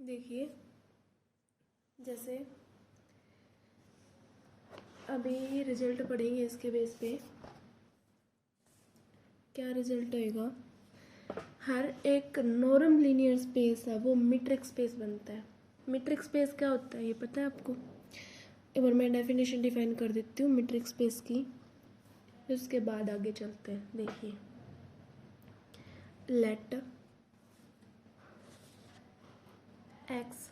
देखिए, जैसे अभी रिजल्ट पढ़ेंगे, इसके बेस पे क्या रिजल्ट होएगा। हर एक नॉर्म लीनियर स्पेस है वो मीट्रिक स्पेस बनता है। मीट्रिक स्पेस क्या होता है ये पता है आपको? एक बार मैं डेफिनेशन डिफाइन कर देती हूँ मीट्रिक स्पेस की, उसके बाद आगे चलते हैं। देखिए, let x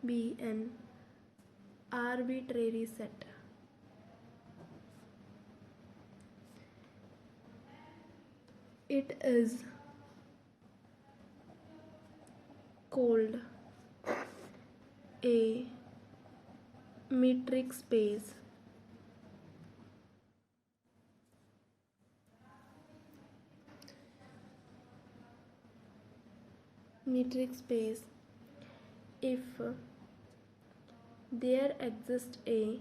be an arbitrary set it is called a metric space. Metric space if there exists a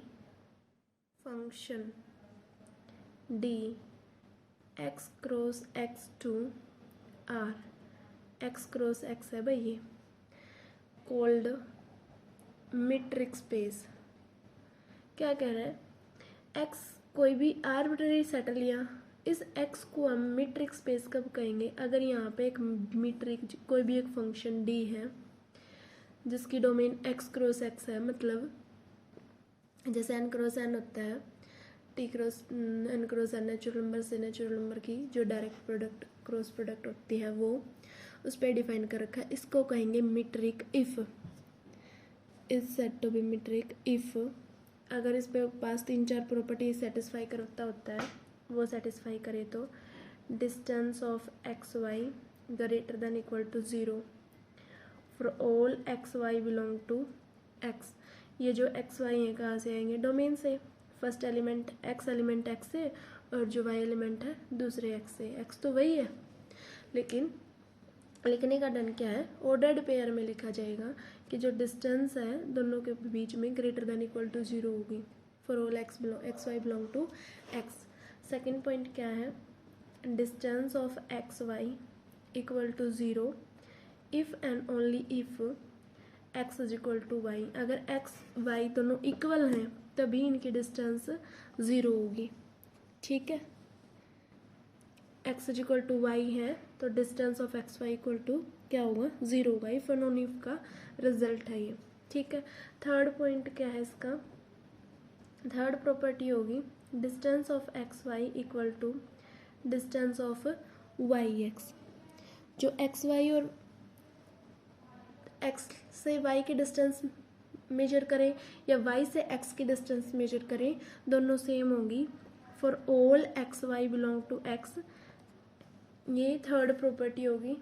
function d x cross x2 r x cross x है भाई ये called metric space। क्या कह रहा है? x कोई भी arbitrary set लिया, इस x को हम मीट्रिक स्पेस कब कहेंगे? अगर यहाँ पे एक मीट्रिक कोई भी एक फंक्शन d है जिसकी डोमेन x क्रॉस x है, मतलब जैसे n क्रॉस n होता है, t cross n cross n natural number से नेचुरल नंबर की जो डायरेक्ट प्रोडक्ट क्रॉस प्रोडक्ट होती है वो उस पर डिफाइन कर रखा है। इसको कहेंगे metric if is set to be metric if अगर इस पे पास 3-4 प्रॉपर्टी सेटिस्फाई करता होता है, वो सेटिस्फाई करे तो distance of x y greater than equal to 0 for all x y belong to x. ये जो एक्स वाई है कहाँ से आएंगे? डोमेन से। फर्स्ट एलिमेंट एलिमेंट एक्स से और जो वाई एलिमेंट है दूसरे एक्स से। एक्स तो वही है, लेकिन लिखने का ढंग क्या है? ऑर्डर्ड पेयर में लिखा जाएगा कि जो डिस्टेंस है दोनों के बीच में ग्रेटर देन इक्वल टू 0 होगी for all x y belong to x. Second point क्या है? Distance of x y equal to 0 if and only if x is equal to y. अगर एक्स वाई दोनों equal हैं तभी इनकी distance 0 होगी। ठीक है, x is equal to y है तो distance of x y equal to क्या होगा? 0 होगा। इफ एंड ओनली इफ का रिजल्ट है ये। ठीक है, थर्ड पॉइंट क्या है इसका? थर्ड प्रॉपर्टी होगी distance of x y equal to distance of y x. जो एक्स वाई और एक्स से वाई की डिस्टेंस मेजर करें या वाई से एक्स की डिस्टेंस मेजर करें, दोनों सेम होंगी for all x y belong to x. ये थर्ड प्रॉपर्टी होगी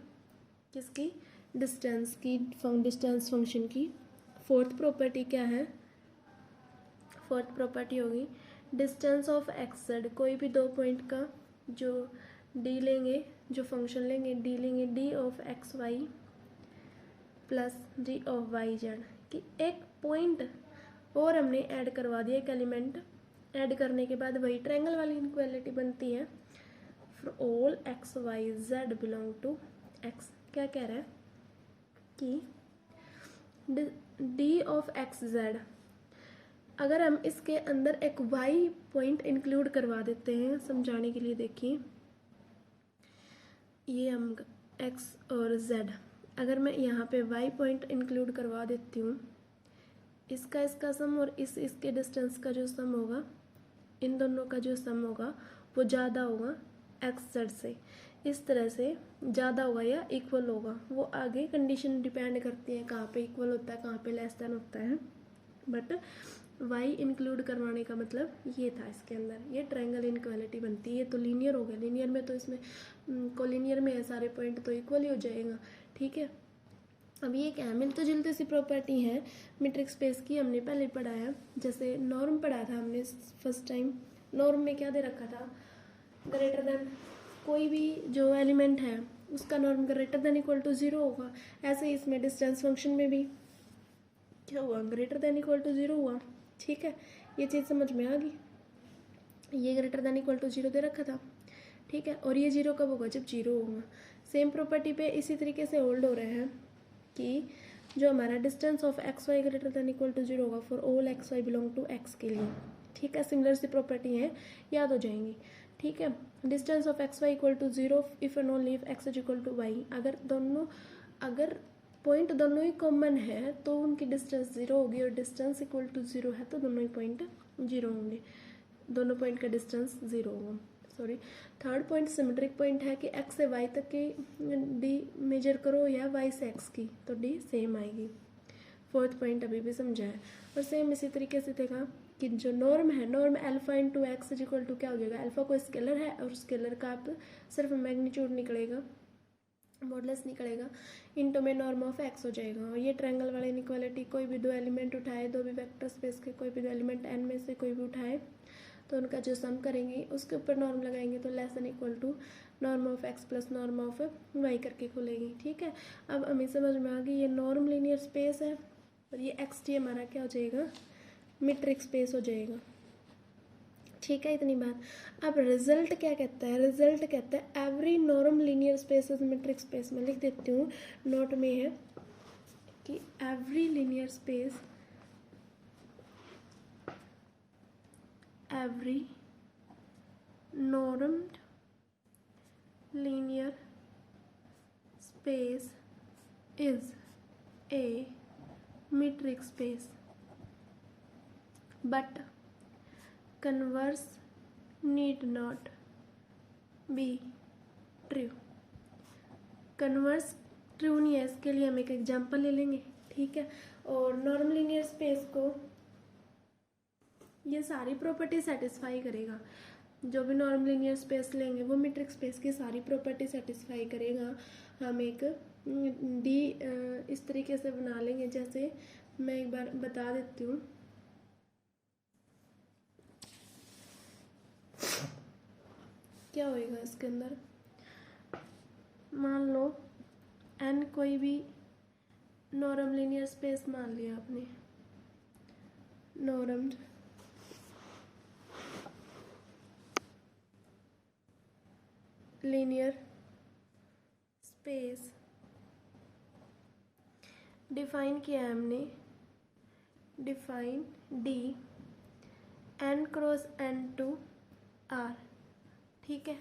किसकी? डिस्टेंस की, डिस्टेंस फंक्शन की। फोर्थ प्रॉपर्टी क्या है? फोर्थ प्रॉपर्टी होगी डिस्टेंस ऑफ एक्स जेड। कोई भी दो पॉइंट का जो डी लेंगे, जो फंक्शन लेंगे डी लेंगे, d of x y plus d of y z कि एक पॉइंट और हमने ऐड करवा दिया, एक एलिमेंट ऐड करने के बाद वही ट्रायंगल वाली इनक्वालिटी बनती है for all x y z belong to x. क्या कह रहा है कि डी ऑफ एक्स जेड अगर हम इसके अंदर एक वाई पॉइंट इंक्लूड करवा देते हैं समझाने के लिए। देखिए, ये हम एक्स और जेड, अगर मैं यहाँ पे y पॉइंट इंक्लूड करवा देती हूँ, इसका सम और इसके डिस्टेंस का जो सम होगा, इन दोनों का जो सम होगा वो ज़्यादा होगा एक्स जेड से। इस तरह से ज़्यादा होगा या इक्वल होगा, वो आगे कंडीशन डिपेंड करती है कहाँ पे इक्वल होता है, कहाँ पे लेस देन होता है। बट y इंक्लूड करवाने का मतलब ये था इसके अंदर, ये ट्रायंगल इनक्वालिटी बनती है। ये तो लीनियर हो गया, लीनियर में तो इसमें कोलिनियर में है, सारे पॉइंट तो इक्वल ही हो जाएगा। ठीक है, अब ये क्या है? मिलती जुलती सी प्रॉपर्टी है मीट्रिक स्पेस की, हमने पहले पढ़ा है। जैसे नॉर्म पढ़ा था हमने फर्स्ट टाइम। नॉर्म में क्या दे रखा था? ग्रेटर देन कोई भी जो एलिमेंट है उसका norm greater than equal to 0 होगा। ऐसे ही इसमें डिस्टेंस फंक्शन में भी क्या हुआ? ग्रेटर देन इक्वल टू 0 हुआ। ठीक है, ये चीज़ समझ में आ गई। ये ग्रेटर देन इक्वल टू 0 दे रखा था। ठीक है, और ये 0 कब होगा? जब 0 होगा। सेम प्रॉपर्टी पे इसी तरीके से होल्ड हो रहे हैं कि जो हमारा distance of x y greater than equal to 0 होगा for all x y belong to x के लिए। ठीक है, सिमिलर सी प्रॉपर्टी है, याद हो जाएंगी। ठीक है, distance of x y equal to 0 if and only if x is equal to y. अगर पॉइंट दोनों ही कॉमन है तो उनकी डिस्टेंस 0 होगी, और डिस्टेंस इक्वल टू 0 है तो दोनों ही पॉइंट 0 होंगे, दोनों पॉइंट का डिस्टेंस 0 होगा। Sorry, third point symmetric point है कि x से y तक की d मेजर करो या y से x की, तो d सेम आएगी। फोर्थ पॉइंट अभी भी समझा है। और सेम इसी तरीके से देखा कि जो नॉर्म है, norm alpha into x is equal to क्या हो जाएगा, अल्फा को स्केलर है और स्केलर का आप सिर्फ मैग्नीट्यूड निकलेगा, मॉडलेस निकलेगा, इंटू में नॉर्म ऑफ एक्स हो जाएगा। और ये ट्रायंगल वाली इनइक्वालिटी, कोई भी दो एलिमेंट उठाए, दो भी वेक्टर स्पेस के कोई भी दो एलिमेंट n में से कोई भी उठाए तो उनका जो सम करेंगे उसके ऊपर नॉर्म लगाएंगे तो less than equal to norm of x plus norm of y करके खुलेगी। ठीक है, अब हमें समझ में आ गई ये नॉर्म लीनियर स्पेस है और ये एक्स टी हमारा क्या हो जाएगा, मीट्रिक स्पेस हो जाएगा। ठीक है, इतनी बात। अब रिजल्ट क्या कहता है, रिजल्ट कहता है every norm linear space is metric space. मैं लिख देती हूँ, नोट में है कि every linear space, every normed linear space is a metric space, but converse need not be true। Converse true नहीं है, इसके लिए हम एक एग्जांपल ले लेंगे। ठीक है, और नॉर्म लीनियर स्पेस को ये सारी प्रॉपर्टी सेटिस्फाई करेगा, जो भी नॉर्म लीनियर स्पेस लेंगे वो मीट्रिक स्पेस की सारी प्रॉपर्टी सेटिस्फाई करेगा। हम एक डी इस तरीके से बना लेंगे, जैसे मैं एक बार बता देती हूँ। क्या होएगा इसके अंदर, मान लो एन कोई भी नॉर्म लीनियर स्पेस मान लिया आपने, नॉर्म लीनियर स्पेस डिफाइन किया है हमने, define d n cross n to R. ठीक है,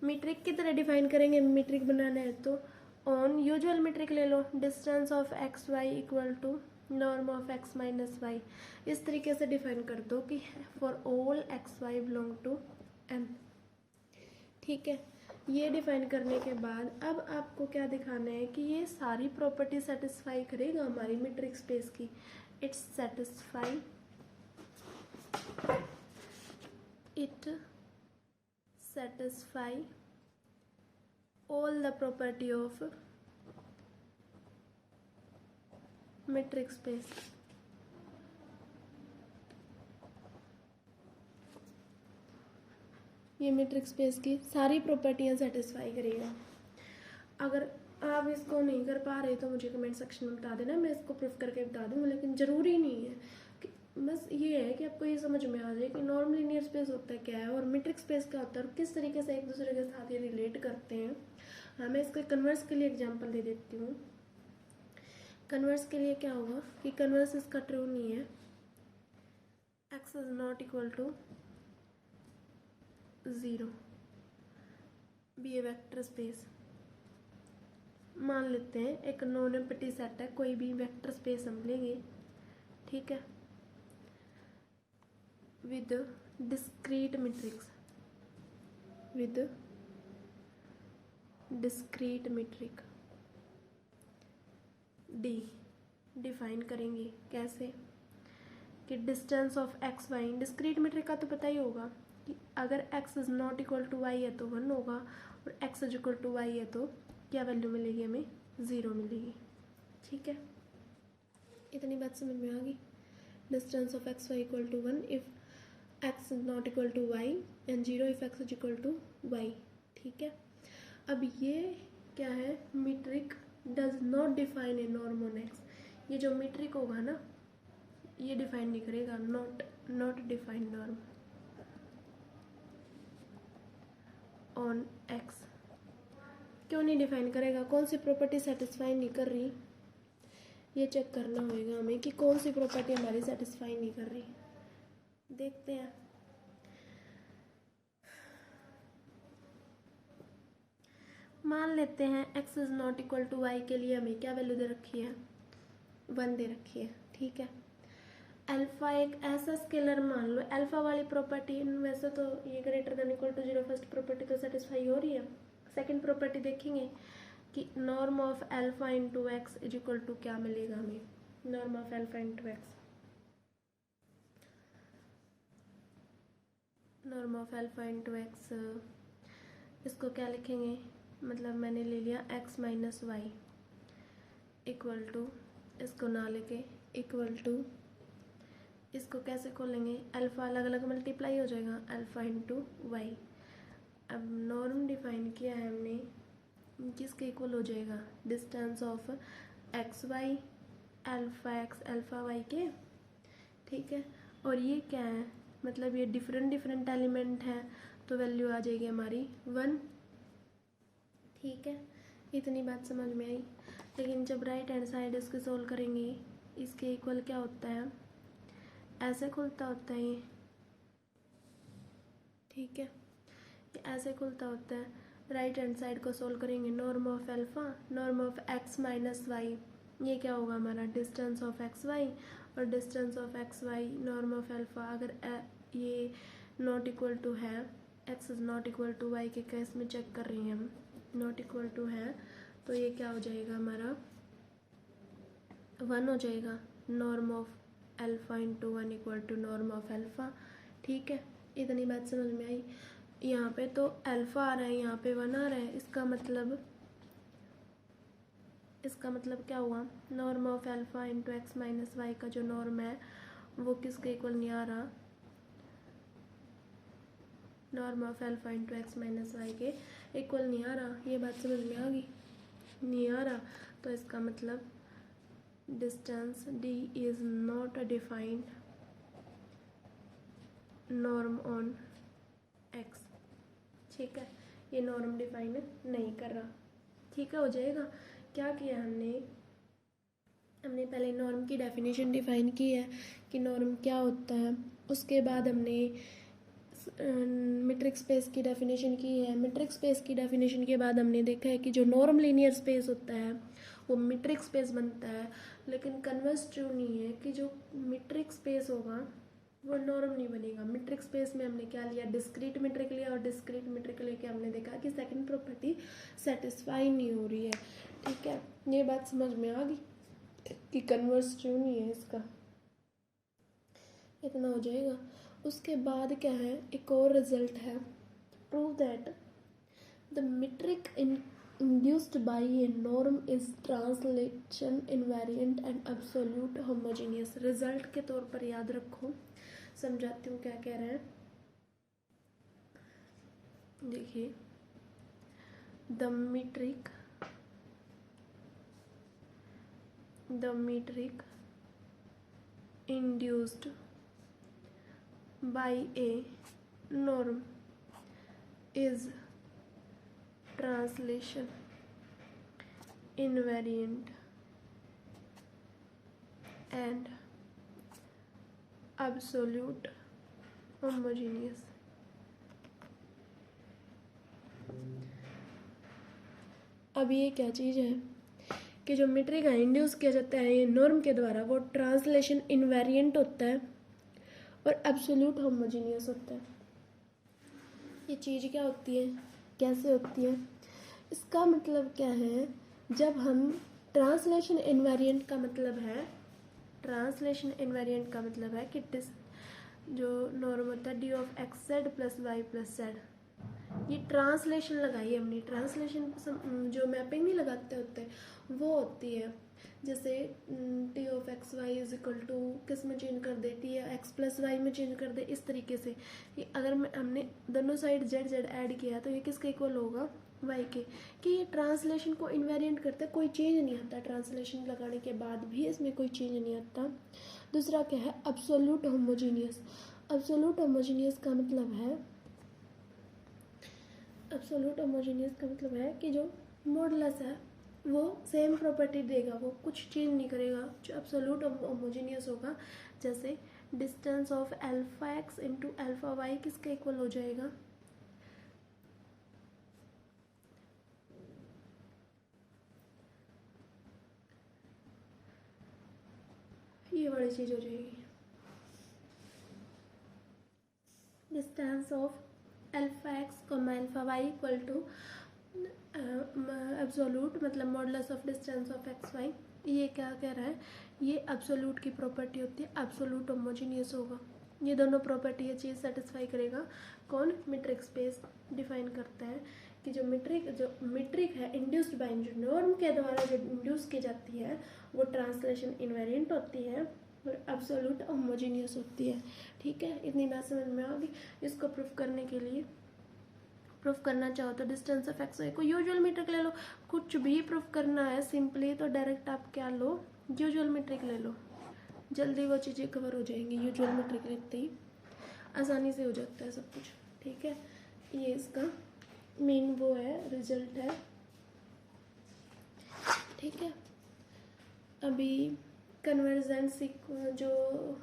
मीट्रिक की तरह डिफाइन करेंगे, मीट्रिक बनाना है तो ऑन यूजुअल मीट्रिक ले लो, distance of x y equal to norm of x minus y. इस तरीके से डिफाइन कर दो कि for all x y belong to N. ठीक है, ये डिफाइन करने के बाद अब आपको क्या दिखाना है कि ये सारी प्रॉपर्टी सेटिस्फाई करेगा हमारी मीट्रिक स्पेस की। It's satisfy, it satisfy all the property of metric space। ये metric space की सारी प्रॉपर्टियाँ सेटिस्फाई करेगा। अगर आप इसको नहीं कर पा रहे तो मुझे कमेंट सेक्शन में बता देना, मैं इसको प्रूफ करके बता दूँगा, लेकिन ज़रूरी नहीं है कि, बस ये है कि आपको ये समझ में आ जाए कि नॉर्म लीनियर स्पेस होता है क्या है और मीट्रिक स्पेस क्या होता है और किस तरीके से एक दूसरे के साथ ये रिलेट करते हैं। हाँ, मैं इसके कन्वर्स के लिए एग्जांपल दे देती हूँ। कन्वर्स के लिए क्या होगा कि कन्वर्स इसका ट्रू नहीं है, x is not equal to 0 be a vector space. मान लेते हैं एक नॉन एम्प्टी सेट है, कोई भी वेक्टर स्पेस हम लेंगे। ठीक है, with discrete matrix, with discrete metric d define करेंगे कैसे कि distance of x y, discrete metric का तो पता ही होगा कि अगर x is not equal to y है तो 1 होगा और x is equal to y है तो क्या वैल्यू मिलेगी, हमें 0 मिलेगी। ठीक है, इतनी बात समझ में आ गई। Distance of x y equal to 1 if x is not equal to y and 0 if x is equal to y। ठीक है, अब ये क्या है, metric does not define a norm on x। ये जो मीट्रिक होगा ना ये डिफाइन नहीं करेगा, not define norm on x। क्यों नहीं डिफाइन करेगा, कौन सी प्रॉपर्टी सेटिस्फाई नहीं कर रही, ये चेक करना होगा हमें कि कौन सी प्रॉपर्टी हमारी सेटिस्फाई नहीं कर रही। देखते हैं। मान लेते हैं x is not equal to y के लिए हमें क्या वैल्यू दे रखी है, 1 दे रखी है। ठीक है, अल्फा एक ऐसा स्केलर मान लो, अल्फा वाली प्रॉपर्टी वैसे तो ये greater than equal to 0 first property तो सेटिस्फाई हो रही है। सेकंड प्रॉपर्टी देखेंगे कि norm of alpha into x is equal to क्या मिलेगा हमें, norm of alpha into x, norm of alpha into x, इसको क्या लिखेंगे, मतलब मैंने ले लिया x minus y equal to, इसको ना लेके इक्वल टू, इसको कैसे खोलेंगे, अल्फ़ा अलग अलग मल्टीप्लाई हो जाएगा, अल्फ़ा इंटू वाई। अब नॉर्म डिफाइन किया है हमने, किसके इक्वल हो जाएगा, distance of x y, alpha x alpha y के। ठीक है, और ये क्या है, मतलब ये डिफरेंट एलिमेंट है तो वैल्यू आ जाएगी हमारी 1। ठीक है, इतनी बात समझ में आई। लेकिन जब राइट हैंड साइड इसके सोल्व करेंगे, इसके इक्वल क्या होता है, ऐसे खुलता होता है ये। ठीक है, ये ऐसे खुलता होता है। राइट हैंड साइड को सोल्व करेंगे, norm of alpha, norm of x minus y, ये क्या होगा हमारा डिस्टेंस ऑफ एक्स वाई, और distance of x y norm of alpha, अगर ये नॉट इक्वल टू है, x is not equal to y के केस में चेक कर रही हैं हम, नॉट इक्वल टू है तो ये क्या हो जाएगा हमारा 1 हो जाएगा, norm of alpha into 1 equal to norm of alpha. ठीक है, इतनी बात समझ में आई। यहाँ पे तो अल्फ़ा आ रहा है, यहाँ पे 1 आ रहा है, इसका मतलब क्या हुआ, norm of alpha into x minus y का जो नॉर्म है वो किसके इक्वल नहीं आ रहा, norm of alpha into x minus y के इक्वल नहीं आ रहा। ये बात समझ में आ गई, नहीं आ रहा तो इसका मतलब distance d is not a defined norm on x। ठीक है, ये नॉर्म डिफाइन नहीं कर रहा। ठीक है, हो जाएगा। क्या किया हमने पहले नॉर्म की डेफिनेशन डिफाइन की है कि नॉर्म क्या होता है, उसके बाद हमने मीट्रिक स्पेस की डेफिनेशन की है। मीट्रिक स्पेस की डेफिनेशन के बाद हमने देखा है कि जो नॉर्म लीनियर स्पेस होता है वो मीट्रिक स्पेस बनता है, लेकिन कन्वर्स ट्रू नहीं है कि जो मीट्रिक स्पेस होगा वो नॉर्म नहीं बनेगा। मीट्रिक स्पेस में हमने क्या लिया, डिस्क्रीट मीट्रिक लिया, और डिस्क्रीट मीट्रिक लेके हमने देखा कि सेकंड प्रॉपर्टी सेटिस्फाई नहीं हो रही है। ठीक है, ये बात समझ में आ गई कि कन्वर्स ट्रू नहीं है इसका, इतना हो जाएगा। उसके बाद क्या है, एक और रिजल्ट है, prove that the metric induced by a norm is translation invariant and absolute homogeneous। Result के तौर पर याद रखो, समझाती हूँ क्या कह रहे हैं। देखिए, the metric induced by a norm is translation invariant and absolute homogeneous। अब ये क्या चीज़ है कि जो मीट्रिक इंड्यूस किया जाता है ये नॉर्म के द्वारा, वो ट्रांसलेशन इनवेरिएंट होता है और एब्सोल्यूट होमोजीनियस होता है। ये चीज़ क्या होती है, कैसे होती है, इसका मतलब क्या है, जब हम ट्रांसलेशन इनवेरिएंट का मतलब है कि जो नॉर्म होता है d of x z plus y plus z, ये ट्रांसलेशन लगाई हमने। ट्रांसलेशन जो मैपिंग नहीं लगाते होते वो होती है, जैसे T of x y is equal to किस में चेंज कर दे, टी एक्स प्लस वाई में चेंज कर दे, इस तरीके से। ये अगर हमने दोनों साइड जेड जेड ऐड किया तो ये किसके इक्वल होगा, वाई के। कि ये ट्रांसलेशन को इन्वेरिएंट करता है, कोई चेंज नहीं आता, ट्रांसलेशन लगाने के बाद भी इसमें कोई चेंज नहीं आता। दूसरा क्या है, एब्सोल्यूट होमोजीनियस। एब्सोल्यूट होमोजीनियस का मतलब है कि जो मॉडुलस है वो सेम प्रॉपर्टी देगा, वो कुछ चेंज नहीं करेगा, जो एब्सोल्यूट होमोजीनियस होगा। जैसे distance of alpha x into alpha y किसके इक्वल हो जाएगा, ये वाली चीज हो जाएगी। Distance of alpha x comma alpha y equal to absolute मतलब modulus of distance of x y. ये क्या कह रहा है, ये एब्सोल्यूट की प्रॉपर्टी होती है, एब्सोल्यूट होमोजीनियस होगा। ये दोनों प्रॉपर्टी ये चीज़ सेटिस्फाई करेगा। कौन, मीट्रिक स्पेस डिफाइन करता है कि जो मीट्रिक है इंड्यूस्ड बाय जो नॉर्म के द्वारा जो इंड्यूस की जाती है वो ट्रांसलेशन इनवेरिएंट होती है और एब्सोल्यूट होमोजीनियस होती है। ठीक है, इतनी बात समझ में आ गई। इसको प्रूफ करने के लिए, प्रूफ करना चाहो तो डिस्टेंस ऑफ एक्स वाई को यूजुअल मीट्रिक ले लो। कुछ भी प्रूफ करना है सिंपली तो डायरेक्ट आप क्या लो, यूजुअल मीट्रिक ले लो, जल्दी वो चीज़ें कवर हो जाएंगी। यूजुअल मीट्रिक लिखते ही आसानी से हो जाता है सब कुछ। ठीक है, ये इसका मेन वो है, रिजल्ट है। ठीक है, अभी कन्वर्जेंसी जो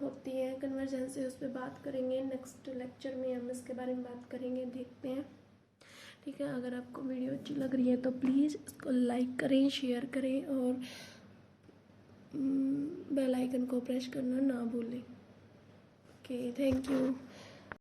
होती है, कन्वर्जेंसी उस पर बात करेंगे नेक्स्ट लेक्चर में, हम इसके बारे में बात करेंगे, देखते हैं। ठीक है, अगर आपको वीडियो अच्छी लग रही है तो प्लीज़ इसको लाइक करें, शेयर करें और बेल आइकन को प्रेस करना ना भूलें। Okay, thank you.